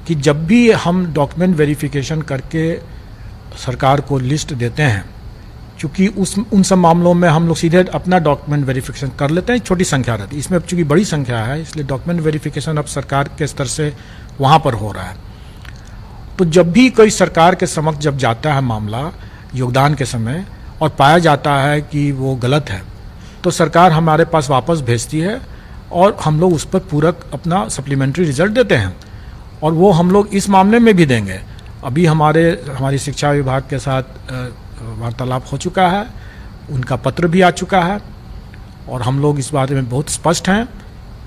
कि जब भी हम डॉक्यूमेंट वेरिफिकेशन करके सरकार को लिस्ट देते हैं, चूँकि उन सब मामलों में हम लोग सीधे अपना डॉक्यूमेंट वेरिफिकेशन कर लेते हैं, छोटी संख्या रहती है। इसमें चूँकि बड़ी संख्या है, इसलिए डॉक्यूमेंट वेरिफिकेशन अब सरकार के स्तर से वहाँ पर हो रहा है। तो जब भी कोई सरकार के समक्ष जब जाता है मामला योगदान के समय और पाया जाता है कि वो गलत है, तो सरकार हमारे पास वापस भेजती है और हम लोग उस पर पूरक अपना सप्लीमेंट्री रिजल्ट देते हैं। और वो हम लोग इस मामले में भी देंगे। अभी हमारी शिक्षा विभाग के साथ वार्तालाप हो चुका है, उनका पत्र भी आ चुका है और हम लोग इस बारे में बहुत स्पष्ट हैं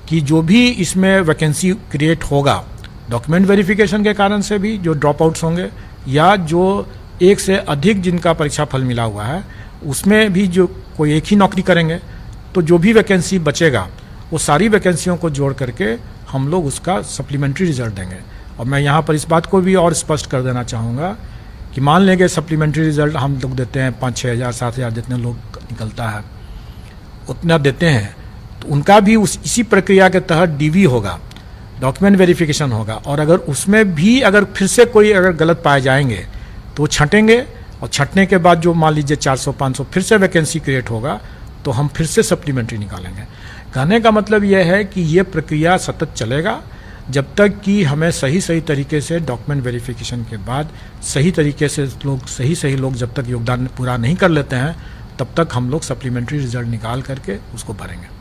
कि जो भी इसमें वैकेंसी क्रिएट होगा डॉक्यूमेंट वेरिफिकेशन के कारण से भी, जो ड्रॉप आउट्स होंगे या जो एक से अधिक जिनका परीक्षा फल मिला हुआ है, उसमें भी जो कोई एक ही नौकरी करेंगे, तो जो भी वैकेंसी बचेगा वो सारी वैकेंसियों को जोड़ करके हम लोग उसका सप्लीमेंट्री रिजल्ट देंगे। और मैं यहाँ पर इस बात को भी और स्पष्ट कर देना चाहूँगा कि मान लेंगे सप्लीमेंट्री रिजल्ट हम लोग देते हैं 5-6 हज़ार 7 हज़ार जितने लोग निकलता है उतना देते हैं, तो उनका भी इसी प्रक्रिया के तहत डीवी होगा, डॉक्यूमेंट वेरिफिकेशन होगा। और अगर उसमें भी अगर फिर से कोई अगर गलत पाए जाएंगे तो छटेंगे, और छटने के बाद जो मान लीजिए 400-500 फिर से वैकेंसी क्रिएट होगा तो हम फिर से सप्लीमेंट्री निकालेंगे। कहने का मतलब यह है कि ये प्रक्रिया सतत चलेगा जब तक कि हमें सही तरीके से डॉक्यूमेंट वेरिफिकेशन के बाद सही तरीके से सही लोग जब तक योगदान पूरा नहीं कर लेते हैं, तब तक हम लोग सप्लीमेंट्री रिजल्ट निकाल करके उसको भरेंगे।